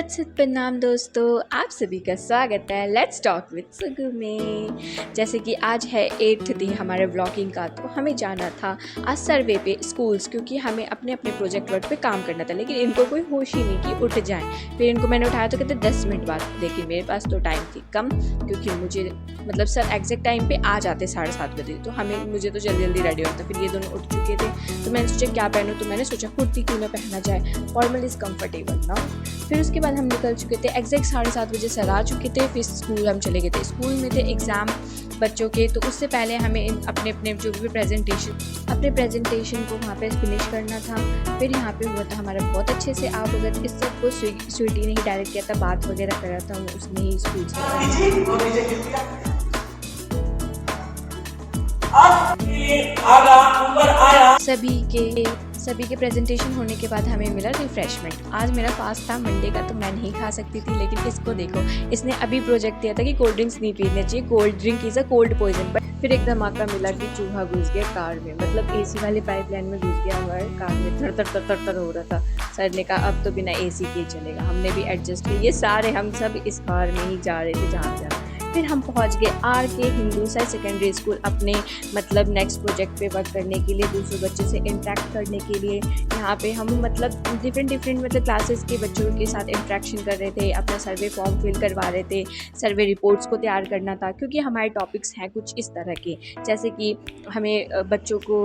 सत प्रणाम दोस्तों, आप सभी का स्वागत है लेट्स टॉक विद सुगु में। जैसे कि आज है 8th डे हमारे ब्लॉगिंग का, तो हमें जाना था आज सर्वे पे स्कूल्स, क्योंकि हमें अपने अपने प्रोजेक्ट वर्क पे काम करना था। लेकिन इनको कोई होश ही नहीं कि उठ जाएं। फिर इनको मैंने उठाया तो कहते 10 मिनट बाद, लेकिन मेरे पास तो टाइम थी कम, क्योंकि मुझे मतलब सर एग्जैक्ट टाइम पे आ जाते 7:30 बजे, तो मुझे तो जल्दी जल्दी रेडी होता। फिर ये दोनों उठ चुके थे, तो मैंने सोचा क्या पहनूँ, तो मैंने सोचा कुर्ती क्यों ना पहना जाए, फॉर्मल इज़ कम्फर्टेबल ना। फिर उसके बाद हम निकल चुके थे, एग्जैक्ट 7:30 बजे सर आ चुके थे। फिर स्कूल हम चले गए थे। स्कूल में थे एग्ज़ाम बच्चों के, तो उससे पहले हमें अपने अपने जो भी प्रेजेंटेशन को वहाँ पे फिनिश करना था। फिर यहाँ पे हुआ था हमारा बहुत अच्छे से। आप अगर इस सबको स्वीटी ने ही डायरेक्ट किया था, बात वगैरह करा था उसने ही स्कूल से। सभी के प्रेजेंटेशन होने के बाद हमें मिला रिफ्रेशमेंट। आज मेरा फास्ट था मंडे का, तो मैं नहीं खा सकती थी। लेकिन इसको देखो, इसने अभी प्रोजेक्ट दिया था कि कोल्ड ड्रिंक्स नहीं पीने चाहिए, cold drink is a cold poison. पर फिर एक धमाका मिला कि चूहा घुस गया कार में, मतलब एसी वाले पाइपलाइन में घुस गया हुआ है। कार में थर थर थर थर थर हो रहा था। सर ने कहा अब तो बिना एसी के चलेगा। हमने भी एडजस्ट किया। ये सारे हम सब इस कार में ही जा रहे थे जहाँ जाना। फिर हम पहुंच गए RK Hindu Sai secondary school, अपने मतलब नेक्स्ट प्रोजेक्ट पे वर्क करने के लिए, दूसरे बच्चों से इंटरेक्ट करने के लिए। यहाँ पे हम मतलब डिफरेंट मतलब क्लासेस के बच्चों के साथ इंटरेक्शन कर रहे थे, अपना सर्वे फॉर्म फिल करवा रहे थे, सर्वे रिपोर्ट्स को तैयार करना था। क्योंकि हमारे टॉपिक्स हैं कुछ इस तरह के, जैसे कि हमें बच्चों को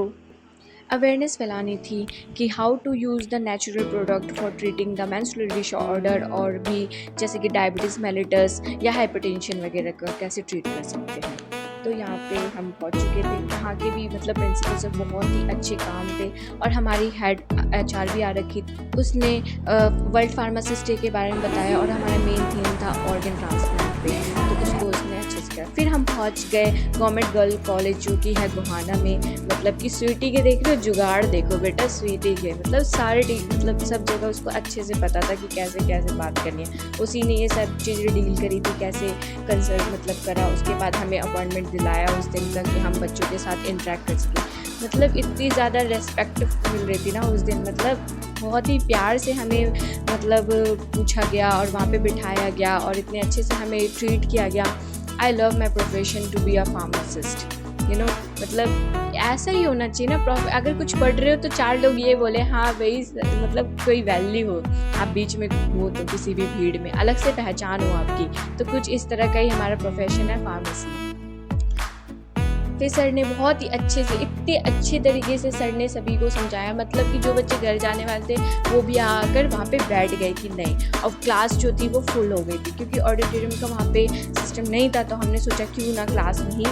अवेयरनेस फैलानी थी कि how to use the natural product for treating the menstrual disorder, और भी जैसे कि डायबिटीज़ मेलिटस या हाइपरटेंशन वगैरह का कैसे ट्रीट कर सकते हैं। तो यहाँ पे हम पहुँच चुके थे। यहाँ के भी मतलब प्रिंसिपल सब बहुत ही अच्छे काम थे, और हमारी हेड HR भी आ रखी थी। उसने वर्ल्ड फार्मासिस्ट डे के बारे में बताया, और हमारा मेन थीम था ऑर्गन ट्रांसप्लांट पे, तो उसको उसने अच्छे से किया। फिर हम पहुँच गए गवर्नमेंट गर्ल कॉलेज, जो कि है गोहाना में। मतलब कि स्वीटी के देख रहे हो, जुगाड़ देखो बेटा स्वीटी के, मतलब सारे मतलब सब जगह उसको अच्छे से पता था कि कैसे कैसे बात करनी है। उसी ने ये सब चीज़ें डील करी थी, कैसे कंसल्ट मतलब करा। उसके बाद हमें अपॉइंटमेंट दिलाया उस दिन का कि हम बच्चों के साथ इंटरेक्ट कर सकें। मतलब इतनी ज़्यादा रेस्पेक्ट मिल रही थी ना उस दिन, मतलब बहुत ही प्यार से हमें मतलब पूछा गया और वहाँ पे बिठाया गया, और इतने अच्छे से हमें ट्रीट किया गया। I love my profession to be a pharmacist, you know. मतलब ऐसा ही होना चाहिए ना। अगर कुछ पढ़ रहे हो तो 4 लोग ये बोले हाँ भाई, मतलब कोई वैल्यू हो, आप बीच में हो तो किसी भी भीड़ में अलग से पहचान हो आपकी। तो कुछ इस तरह का ही हमारा प्रोफेशन है फार्मेसी। फिर सर ने बहुत ही अच्छे से, इतने अच्छे तरीके से सर ने सभी को समझाया, मतलब कि जो बच्चे घर जाने वाले थे वो भी आकर वहाँ पे बैठ गए कि नहीं। और क्लास जो थी वो फुल हो गई थी, क्योंकि ऑडिटोरियम का वहाँ पे सिस्टम नहीं था। तो हमने सोचा क्यों ना क्लास में ही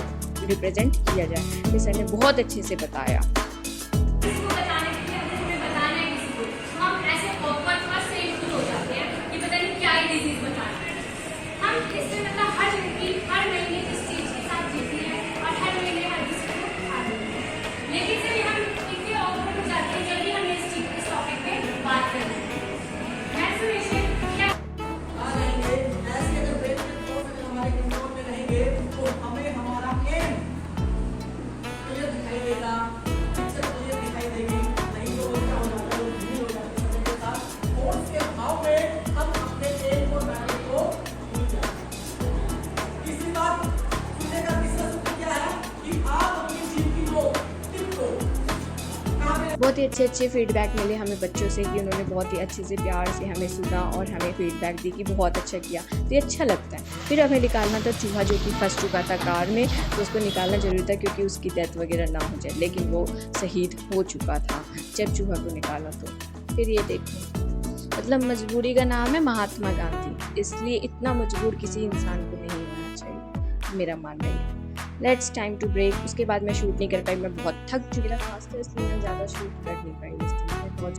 रिप्रेजेंट किया जाए। फिर सर ने बहुत अच्छे से बताया। बहुत ही अच्छे फीडबैक मिले हमें बच्चों से, कि उन्होंने बहुत ही अच्छे से प्यार से हमें सुना और हमें फीडबैक दी कि बहुत अच्छा किया। तो ये अच्छा लगता है। फिर हमें निकालना था चूहा, जो कि फंस चुका था कार में, तो उसको निकालना जरूरी था क्योंकि उसकी डेथ वगैरह ना हो जाए। लेकिन वो शहीद हो चुका था जब चूहा को निकाला। तो फिर ये देखो, मतलब मजबूरी का नाम है महात्मा गांधी, इसलिए इतना मजबूर किसी इंसान को नहीं होना चाहिए, मेरा मानना है। Let's time to break. उसके बाद मैं शूट नहीं कर पाई, मैं बहुत थक चुकी था खासकर, इसलिए मैं ज़्यादा शूट कर नहीं पाई इस दिन में बहुत।